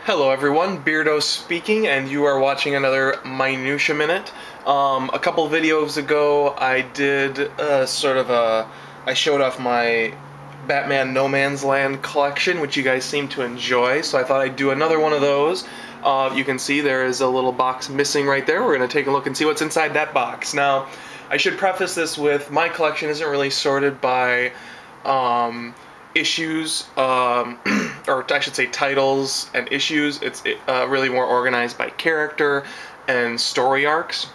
Hello everyone, Beardo speaking, and you are watching another Minutia Minute. A couple videos ago I did I showed off my Batman No Man's Land collection, which you guys seem to enjoy, so I thought I'd do another one of those. You can see there is a little box missing right there. We're going to take a look and see what's inside that box. Now, I should preface this with my collection isn't really sorted by issues, or I should say titles and issues. It's really more organized by character and story arcs.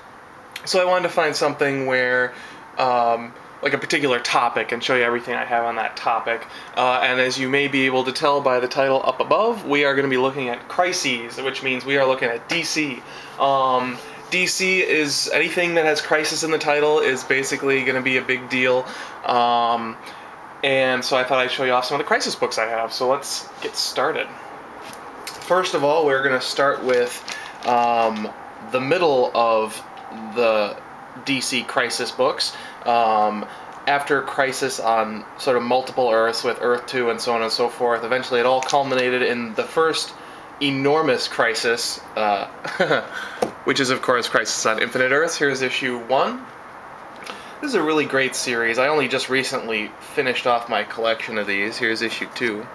So I wanted to find something where, like a particular topic, and show you everything I have on that topic. And as you may be able to tell by the title up above, we are going to be looking at crises, which means we are looking at DC. DC is anything that has crisis in the title is basically going to be a big deal. And so I thought I'd show you off some of the crisis books I have. So let's get started. First of all, we're going to start with the middle of the DC crisis books. After Crisis on sort of multiple Earths with Earth 2 and so on and so forth, eventually it all culminated in the first enormous crisis, which is of course Crisis on Infinite Earths. Here's issue 1. This is a really great series. I only just recently finished off my collection of these. Here's issue 2.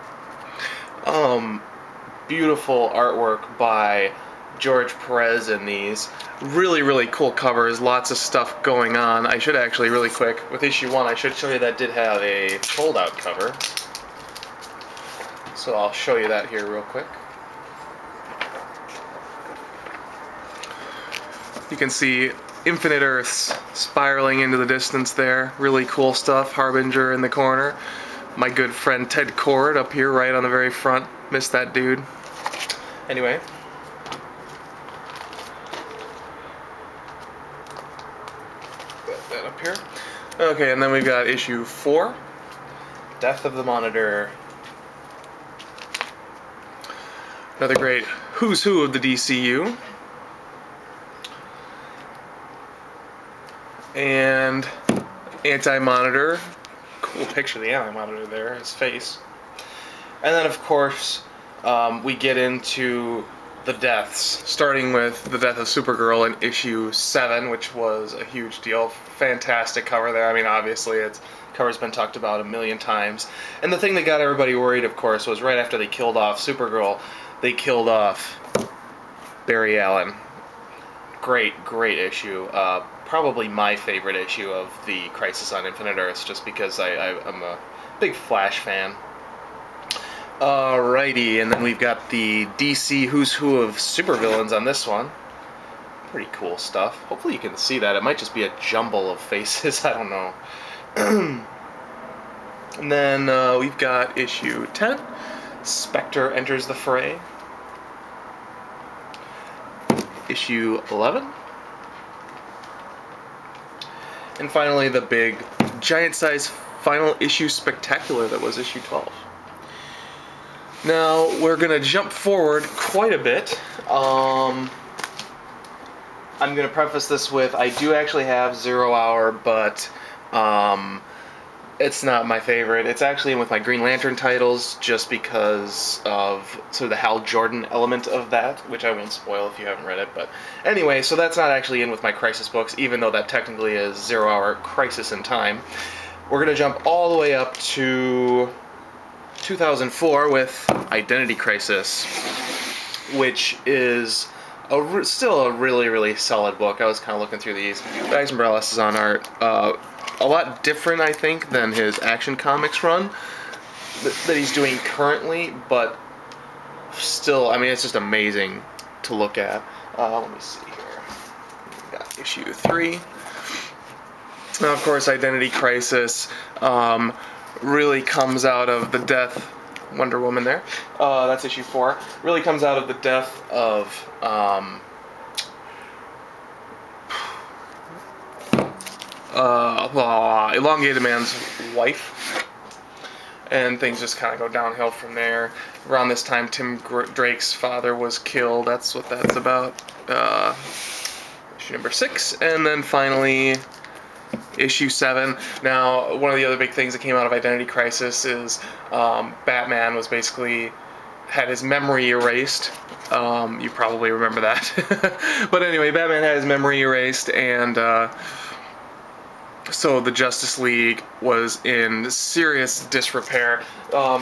Beautiful artwork by George Perez in these. Really, really cool covers. Lots of stuff going on. I should actually, really quick, with issue 1, I should show you that did have a fold-out cover. So I'll show you that here real quick. You can see Infinite Earths spiraling into the distance there. Really cool stuff. Harbinger in the corner. My good friend Ted Cord up here right on the very front. Miss that dude. Anyway. Put that up here. Okay, and then we've got issue 4. Death of the Monitor. Another great who's who of the DCU. And Anti-Monitor. Cool picture of the Anti-Monitor there, his face. And then, of course, we get into the deaths, starting with the death of Supergirl in issue 7, which was a huge deal. Fantastic cover there. I mean, obviously, its cover's been talked about a million times. And the thing that got everybody worried, of course, was right after they killed off Supergirl, they killed off Barry Allen. Great, great issue. Probably my favorite issue of the Crisis on Infinite Earths, just because I'm a big Flash fan. Alrighty, and then we've got the DC Who's Who of supervillains on this one. Pretty cool stuff. Hopefully you can see that. It might just be a jumble of faces, I don't know. And then we've got issue 10. Spectre enters the fray. Issue 11. And finally, the big, giant-size final issue spectacular that was issue 12. Now, we're going to jump forward quite a bit. I'm going to preface this with, I do actually have 0 Hour, but it's not my favorite. It's actually in with my Green Lantern titles, just because of sort of the Hal Jordan element of that, which I won't spoil if you haven't read it. But anyway, so that's not actually in with my Crisis books, even though that technically is 0 Hour Crisis in Time. We're going to jump all the way up to 2004 with Identity Crisis, which is still a really, really solid book. I was kind of looking through these. Bags Morales is on art. A lot different, I think, than his Action Comics run that he's doing currently, but still, I mean, it's just amazing to look at. Let me see here. We got issue 3. Now, of course, Identity Crisis really comes out of the death. Wonder Woman there. That's issue 4. Really comes out of the death of Elongated Man's wife, and things just kind of go downhill from there. Around this time, Tim Drake's father was killed. That's what that's about. Issue number 6, and then finally issue 7. Now, one of the other big things that came out of Identity Crisis is Batman was basically had his memory erased. You probably remember that. But anyway, Batman had his memory erased, and so the Justice League was in serious disrepair,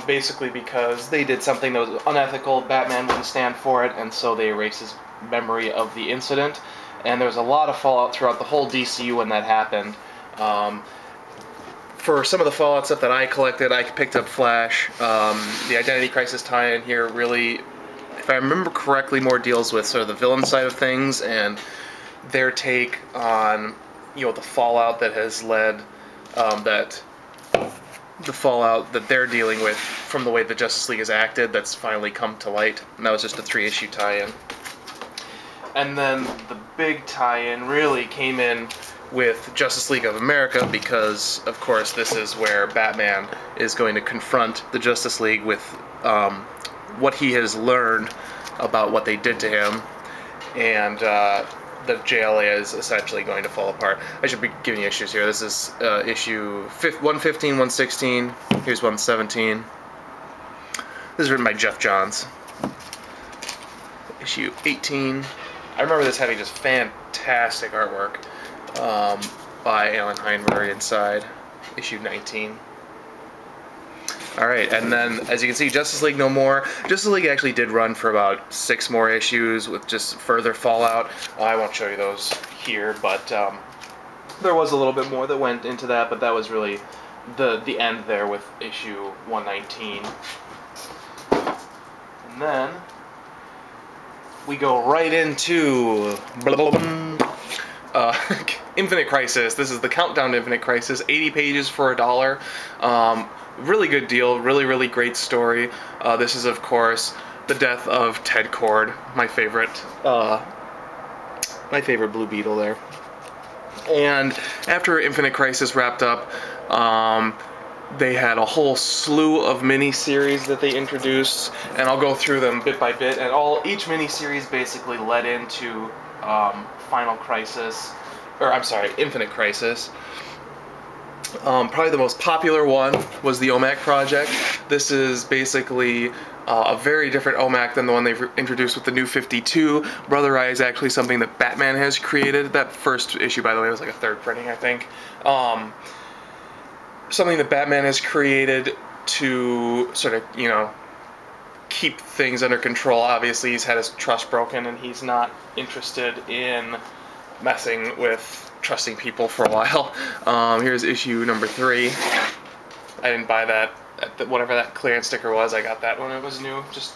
basically because they did something that was unethical. Batman wouldn't stand for it, and so they erased his memory of the incident. And there was a lot of fallout throughout the whole DCU when that happened. For some of the Fallout stuff that I collected, I picked up Flash. The Identity Crisis tie-in here really, if I remember correctly, more deals with sort of the villain side of things and their take on, you know, the fallout that has led, the fallout that they're dealing with from the way the Justice League has acted that's finally come to light. And that was just a 3-issue tie-in. And then the big tie-in really came in with Justice League of America because, of course, this is where Batman is going to confront the Justice League with what he has learned about what they did to him, and the JLA is essentially going to fall apart. I should be giving you issues here. This is issue 115, 116. Here's 117. This is written by Jeff Johns. Issue 18. I remember this having just fantastic artwork. By Alan Heinberg inside, issue 19. Alright, and then, as you can see, Justice League No More. Justice League actually did run for about 6 more issues with just further fallout. I won't show you those here, but there was a little bit more that went into that, but that was really the end there with issue 119. And then we go right into Infinite Crisis. This is the Countdown to Infinite Crisis, 80 pages for $1. Really good deal, really great story. This is, of course, the death of Ted Kord, my favorite Blue Beetle there. And after Infinite Crisis wrapped up, they had a whole slew of mini-series that they introduced, and I'll go through them bit by bit, and each mini-series basically led into Final Crisis, or I'm sorry, Infinite Crisis. Probably the most popular one was the OMAC project. This is basically a very different OMAC than the one they've introduced with the New 52. Brother Eye is actually something that Batman has created. That first issue, by the way, was like a 3rd printing, I think. Something that Batman has created to sort of, you know, keep things under control. Obviously, he's had his trust broken, and he's not interested in messing with trusting people for a while. Here's issue number 3. I didn't buy that, whatever that clearance sticker was. I got that when it was new. Just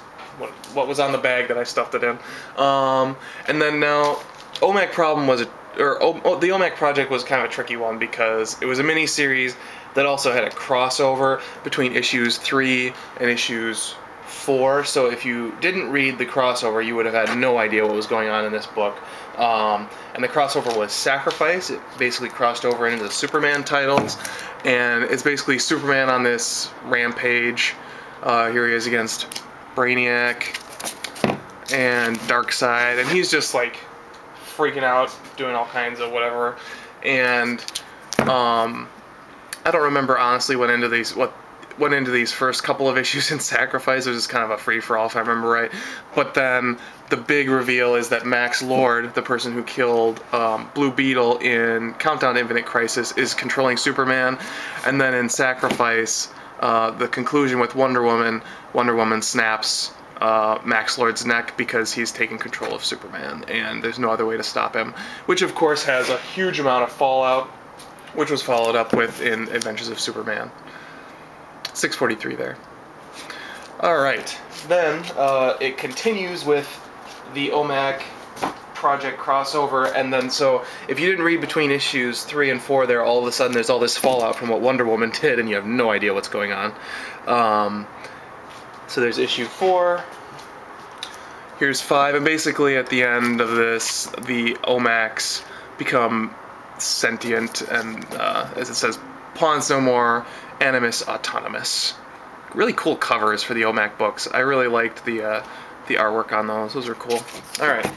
what was on the bag that I stuffed it in. And then now, OMAC problem was, the OMAC project was kind of a tricky one because it was a mini-series that also had a crossover between issues 3 and issues 4, so if you didn't read the crossover, you would have had no idea what was going on in this book. And the crossover was Sacrifice. It basically crossed over into the Superman titles, and it's basically Superman on this rampage. Here he is against Brainiac and Darkseid, and he's just like freaking out, doing all kinds of whatever. And I don't remember honestly what went into these first couple of issues in Sacrifice. It was just kind of a free-for-all, if I remember right. But then the big reveal is that Max Lord, the person who killed Blue Beetle in Countdown to Infinite Crisis, is controlling Superman. And then in Sacrifice, the conclusion with Wonder Woman snaps Max Lord's neck because he's taking control of Superman, and there's no other way to stop him. Which, of course, has a huge amount of fallout, which was followed up with in Adventures of Superman. 643 there. Alright, then it continues with the OMAC project crossover, and then so if you didn't read between issues 3 and 4 there, all of a sudden there's all this fallout from what Wonder Woman did, and you have no idea what's going on. So there's issue 4. Here's 5, and basically at the end of this, the OMACs become sentient, and as it says, pawns no more, animus autonomous. Really cool covers for the OMAC books. I really liked the artwork on those. Those are cool. Alright.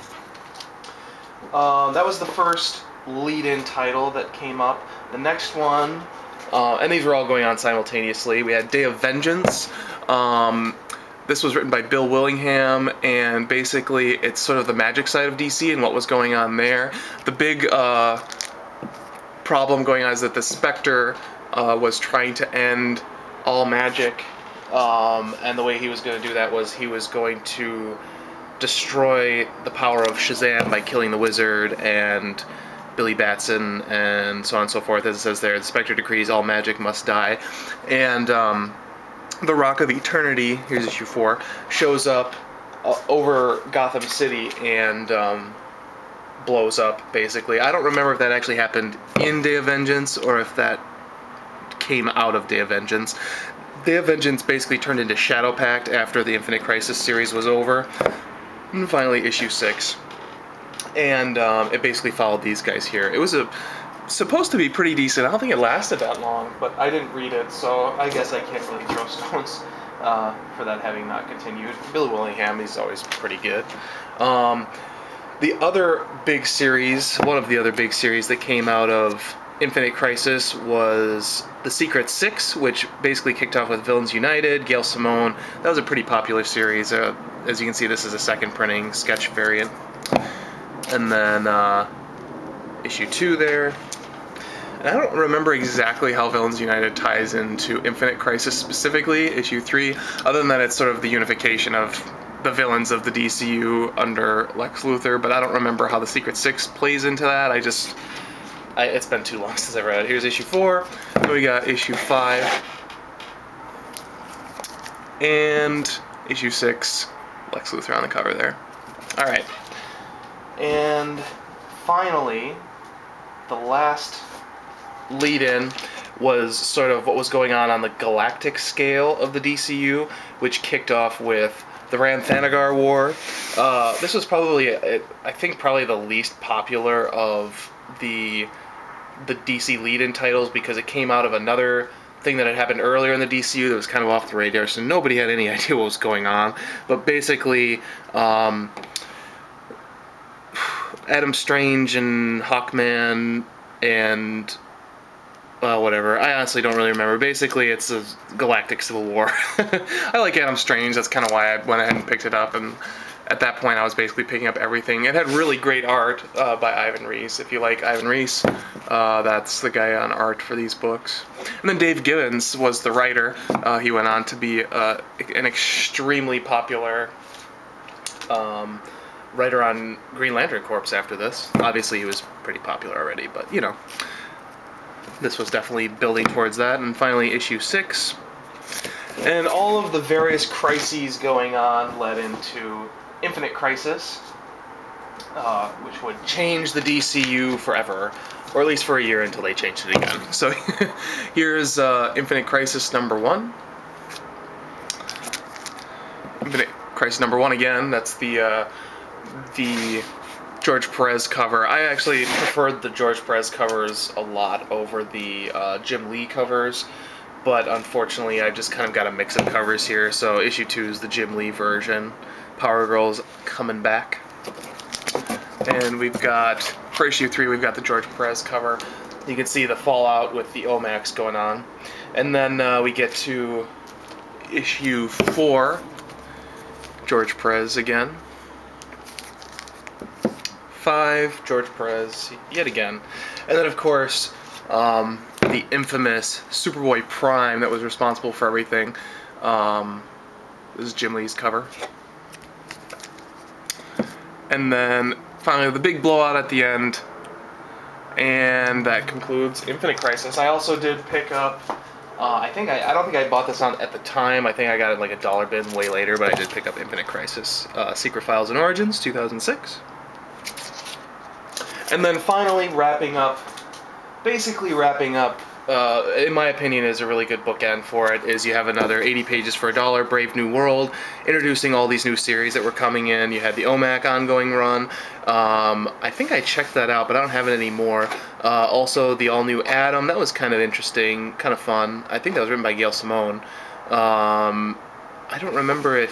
That was the first lead-in title that came up. The next one, and these were all going on simultaneously, we had Day of Vengeance. This was written by Bill Willingham, and basically it's sort of the magic side of DC and what was going on there. The big problem going on is that the Spectre was trying to end all magic, and the way he was going to do that was he was going to destroy the power of Shazam by killing the Wizard and Billy Batson and so on and so forth. As it says there, the Spectre decrees all magic must die. And the Rock of Eternity, here's issue 4, shows up over Gotham City and blows up, basically. I don't remember if that actually happened in Day of Vengeance or if that came out of Day of Vengeance. Day of Vengeance basically turned into Shadow Pact after the Infinite Crisis series was over. And finally, issue 6. And it basically followed these guys here. It was supposed to be pretty decent. I don't think it lasted that long, but I didn't read it, so I guess I can't really throw stones for that having not continued. Billy Willingham, he's always pretty good. The other big series, one of the other big series that came out of Infinite Crisis was The Secret Six, which basically kicked off with Villains United, Gail Simone. That was a pretty popular series. As you can see, this is a second printing sketch variant. And then issue 2 there. And I don't remember exactly how Villains United ties into Infinite Crisis specifically, issue 3, other than that it's sort of the unification of the villains of the DCU under Lex Luthor, but I don't remember how the Secret Six plays into that. It's been too long since I read it. Here's issue 4, then we got issue 5, and issue 6, Lex Luthor on the cover there. Alright. And finally, the last lead-in was sort of what was going on the galactic scale of the DCU, which kicked off with the Rann-Thanagar War. This was probably, I think, probably the least popular of the DC lead-in titles because it came out of another thing that had happened earlier in the DCU that was kind of off the radar, so nobody had any idea what was going on. But basically, Adam Strange and Hawkman and whatever. I honestly don't really remember. Basically, it's a galactic civil war. I like Adam Strange. That's kind of why I went ahead and picked it up. And at that point, I was basically picking up everything. It had really great art by Ivan Reis. If you like Ivan Reis, that's the guy on art for these books. And then Dave Gibbons was the writer. He went on to be an extremely popular writer on Green Lantern Corps after this. Obviously, he was pretty popular already, but, you know, this was definitely building towards that. And finally, issue 6. And all of the various crises going on led into Infinite Crisis, which would change the DCU forever, or at least for a year until they changed it again. So here's Infinite Crisis number 1. Infinite Crisis number 1 again. That's the George Perez cover. I actually preferred the George Perez covers a lot over the Jim Lee covers, but unfortunately I just kind of got a mix of covers here. So issue 2 is the Jim Lee version. Power Girl's coming back. And we've got, for issue 3, we've got the George Perez cover. You can see the fallout with the Omax going on. And then we get to issue 4, George Perez again. 5, George Perez, yet again. And then, of course, the infamous Superboy Prime that was responsible for everything. This is Jim Lee's cover. And then, finally, the big blowout at the end. And that concludes Infinite Crisis. I also did pick up, I don't think I bought this at the time. I think I got it like a dollar bin way later, but I did pick up Infinite Crisis. Secret Files and Origins, 2006. And then finally basically wrapping up, in my opinion, is a really good bookend for it, is you have another 80 pages for $1, Brave New World, introducing all these new series that were coming in. You had the OMAC ongoing run. I think I checked that out, but I don't have it anymore. Also, the all-new Atom, that was kind of interesting, kind of fun. I think that was written by Gail Simone. I don't remember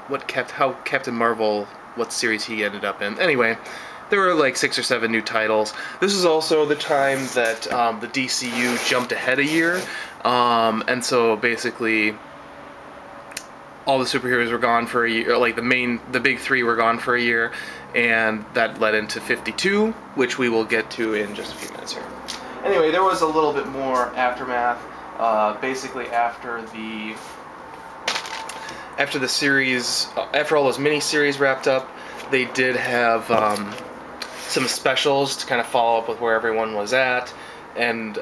how Captain Marvel, what series he ended up in. Anyway, there were like 6 or 7 new titles. This is also the time that the DCU jumped ahead a year, and so basically all the superheroes were gone for a year, like the big three were gone for a year, and that led into 52, which we will get to in just a few minutes here. Anyway, there was a little bit more aftermath. Basically, after the series, after all those mini-series wrapped up, they did have some specials to kind of follow up with where everyone was at, and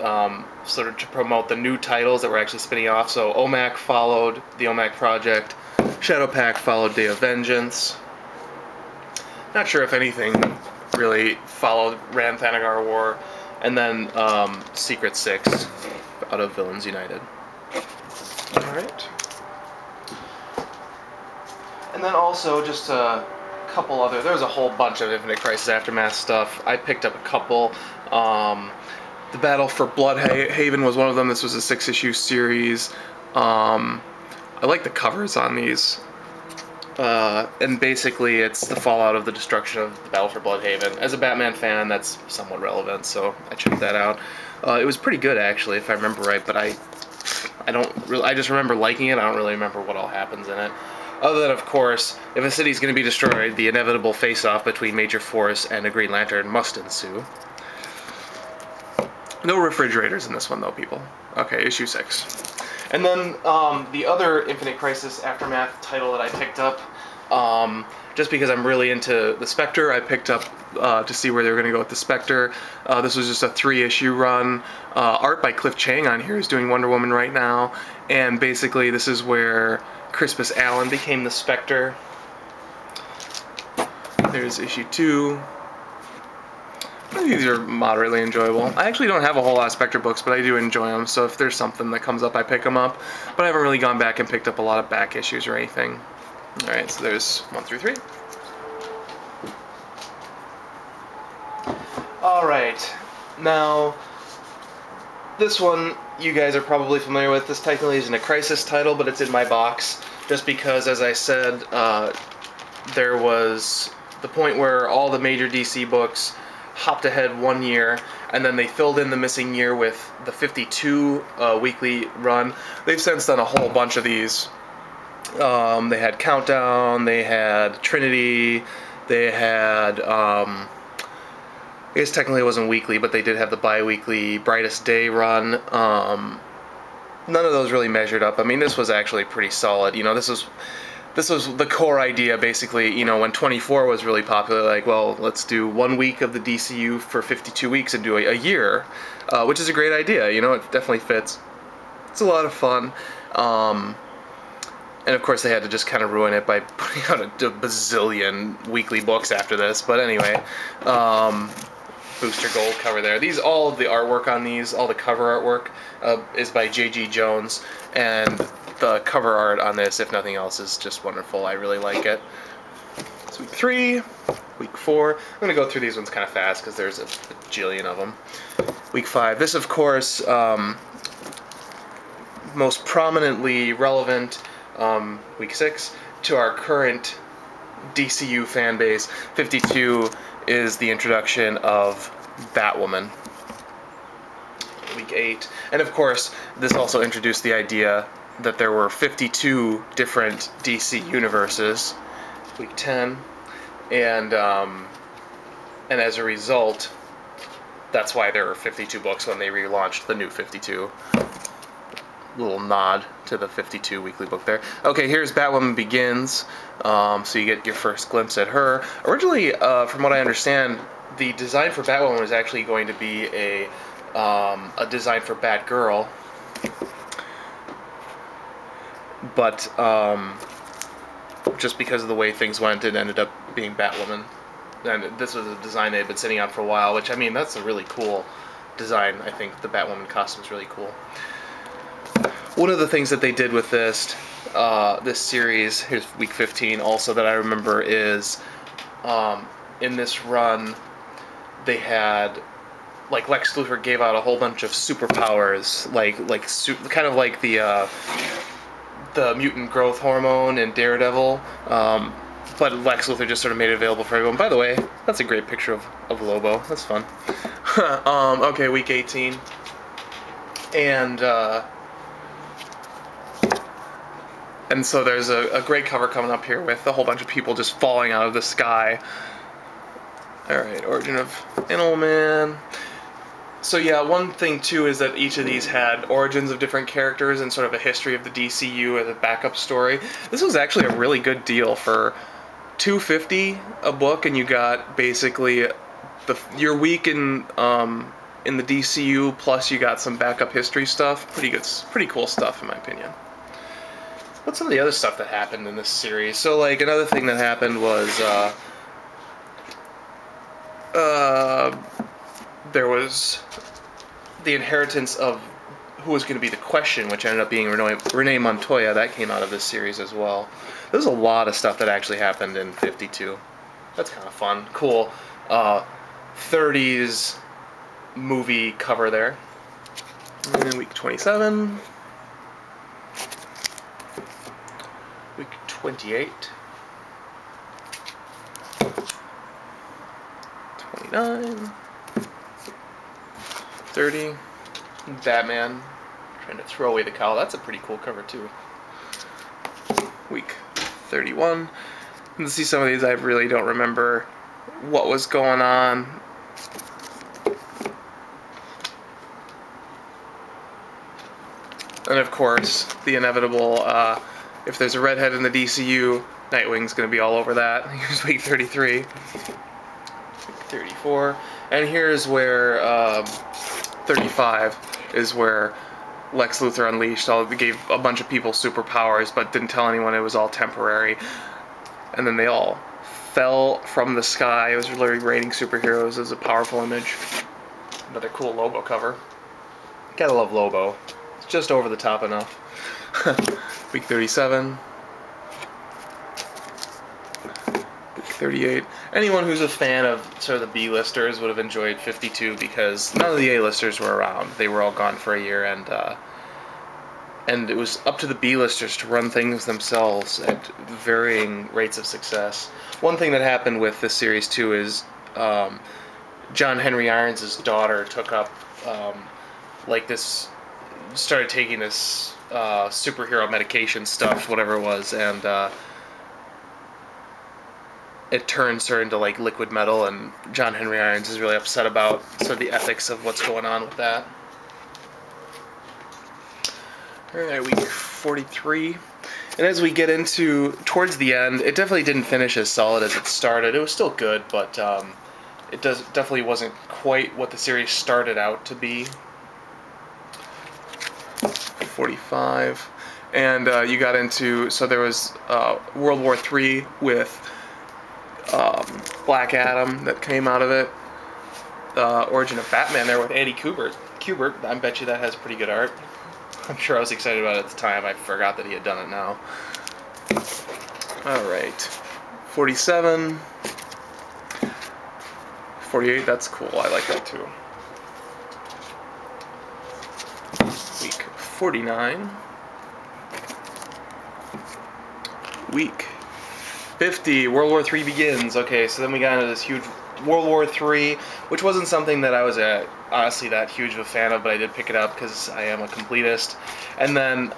sort of to promote the new titles that were actually spinning off. So OMAC followed the OMAC Project, Shadow Pact followed Day of Vengeance. Not sure if anything really followed Ran Thanagar War, and then Secret Six out of Villains United. Alright. And then also just a couple other, there was a whole bunch of Infinite Crisis Aftermath stuff. I picked up a couple. The Battle for Bloodhaven was one of them. This was a 6-issue series. I like the covers on these. And basically it's the fallout of the destruction of the Battle for Bloodhaven. As a Batman fan, that's somewhat relevant, so I checked that out. It was pretty good, actually, if I remember right, but I just remember liking it. I don't really remember what all happens in it. Other than, of course, if a city's going to be destroyed, the inevitable face-off between Major Force and a Green Lantern must ensue. No refrigerators in this one, though, people. Okay, issue 6. And then the other Infinite Crisis Aftermath title that I picked up, just because I'm really into the Spectre, I picked up to see where they were going to go with the Spectre. This was just a 3-issue run. Art by Cliff Chang on here is doing Wonder Woman right now, and basically this is where Crispus Allen became the Spectre. There's issue 2. These are moderately enjoyable. I actually don't have a whole lot of Spectre books, but I do enjoy them, so if there's something that comes up, I pick them up. But I haven't really gone back and picked up a lot of back issues or anything. Alright, so there's 1 through 3. Alright, now, this one you guys are probably familiar with. This technically isn't a Crisis title, but it's in my box, just because, as I said, there was the point where all the major DC books hopped ahead 1 year, and then they filled in the missing year with the 52 weekly run. They've since done a whole bunch of these. They had Countdown, they had Trinity, they had, I guess technically it wasn't weekly, but they did have the bi-weekly Brightest Day run. None of those really measured up. I mean, this was actually pretty solid. You know, this was the core idea, basically. You know, when 24 was really popular, like, well, let's do 1 week of the DCU for 52 weeks and do a year, which is a great idea. You know, it definitely fits. It's a lot of fun. And of course they had to just kind of ruin it by putting out a bazillion weekly books after this. But anyway, Booster Gold cover there. All of the artwork on these, all the cover artwork, is by J.G. Jones, and the cover art on this, if nothing else, is just wonderful. I really like it. It's week 3, week 4. I'm going to go through these ones kind of fast because there's a bajillion of them. Week 5. This, of course, most prominently relevant, week 6, to our current DCU fan base. 52 is the introduction of Batwoman. Week 8. And of course, this also introduced the idea that there were 52 different DC universes. Week 10. And as a result, that's why there were 52 books when they relaunched the new 52. Little nod to the 52 weekly book there. Okay, here's Batwoman Begins. So you get your first glimpse at her. Originally, from what I understand, the design for Batwoman was actually going to be a design for Batgirl. But just because of the way things went, it ended up being Batwoman. And this was a design they had been sitting on for a while, which, I mean, that's a really cool design. I think the Batwoman costume is really cool. One of the things that they did with this series, here's week 15 also, that I remember is, in this run, they had, like, Lex Luthor gave out a whole bunch of superpowers, kind of like the mutant growth hormone in Daredevil, but Lex Luthor just sort of made it available for everyone. By the way, that's a great picture of Lobo. That's fun. Okay, week 18. And, And so there's a great cover coming up here with a whole bunch of people just falling out of the sky. Alright, Origin of Animal Man. So yeah, one thing too is that each of these had origins of different characters and sort of a history of the DCU as a backup story. This was actually a really good deal for $2.50 a book, and you got basically your week in the DCU, plus you got some backup history stuff. Pretty cool stuff in my opinion. What's some of the other stuff that happened in this series? So like another thing that happened was there was the inheritance of who was going to be the Question, which ended up being Renee Montoya. That came out of this series as well. There's a lot of stuff that actually happened in 52. That's kind of fun. Cool. 30s movie cover there. And week 27. Week 28. 29. 30. Batman trying to throw away the cowl. That's a pretty cool cover too. Week 31. And to see some of these, I really don't remember what was going on. And of course, the inevitable, if there's a redhead in the DCU, Nightwing's going to be all over that. Here's week 33. Week 34. And here's where 35 is where Lex Luthor Unleashed gave a bunch of people superpowers, but didn't tell anyone it was all temporary. And then they all fell from the sky. It was really rating superheroes. It was a powerful image. Another cool Lobo cover. Gotta love Lobo. It's just over the top enough. Week 37. Week 38. Anyone who's a fan of sort of the B-listers would have enjoyed 52 because none of the A-listers were around. They were all gone for a year, and it was up to the B-listers to run things themselves at varying rates of success. One thing that happened with this series too is John Henry Irons' daughter took up started taking this superhero medication stuff, whatever it was, and it turns her into like liquid metal, and John Henry Irons is really upset about sort of the ethics of what's going on with that. Alright, week 43. And as we get into towards the end, it definitely didn't finish as solid as it started. It was still good, but it definitely wasn't quite what the series started out to be. 45. And you got into, so there was World War III with Black Adam that came out of it. Origin of Batman there with Andy Kubert. I bet you that has pretty good art. I'm sure I was excited about it at the time. I forgot that he had done it now. Alright. 47. 48, that's cool. I like that too. Week 49. Week 50, World War III begins. Okay, so then we got into this huge World War III, which wasn't something that I was honestly that huge of a fan of, but I did pick it up because I am a completist. And then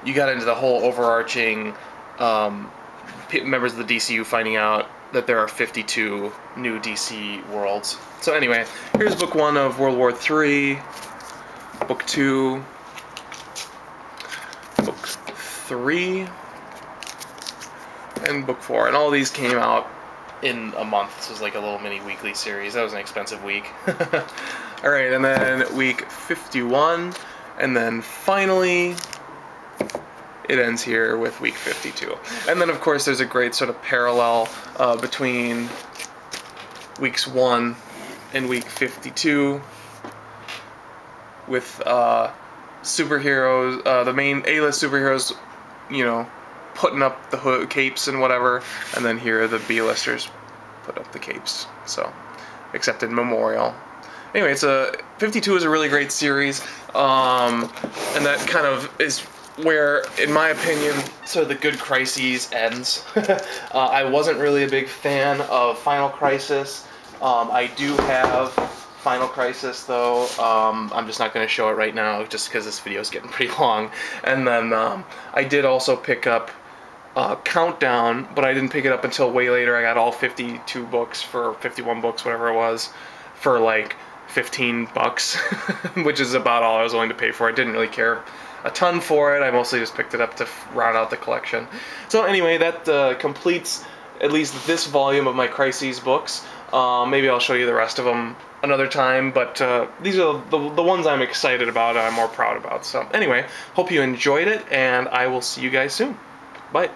you got into the whole overarching members of the DCU finding out that there are 52 new DC worlds. So anyway, here's book 1 of World War III, book 2, book 3, and book 4, and all these came out in a month. This was like a little mini weekly series. That was an expensive week. Alright, and then week 51, and then finally it ends here with week 52. And then of course there's a great sort of parallel between weeks 1 and week 52 with superheroes, the main A-list superheroes, you know, putting up the capes and whatever, and then here the B-listers put up the capes. So, except in memorial. Anyway, 52 is a really great series, and that kind of is where, in my opinion, sort of the good crises ends. I wasn't really a big fan of Final Crisis. I do have final crisis, though. I'm just not going to show it right now, just because this video is getting pretty long. And then I did also pick up Countdown, but I didn't pick it up until way later. I got all 52 books for 51 books, whatever it was, for like $15, which is about all I was willing to pay for. I didn't really care a ton for it. I mostly just picked it up to round out the collection. So anyway, that completes at least this volume of my Crises books. Maybe I'll show you the rest of them another time, but these are the ones I'm excited about and I'm more proud about. So anyway, hope you enjoyed it, and I will see you guys soon. Bye.